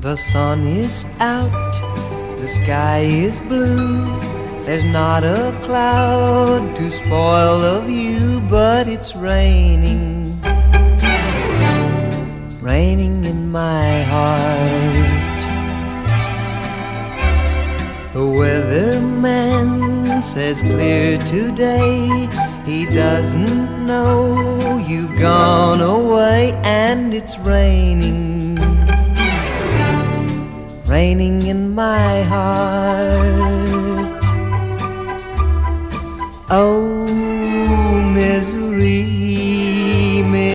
The sun is out, the sky is blue. There's not a cloud to spoil the view, but it's raining, raining in my heart. The weatherman says clear today. He doesn't know you've gone away, and it's raining, raining in my heart. Oh,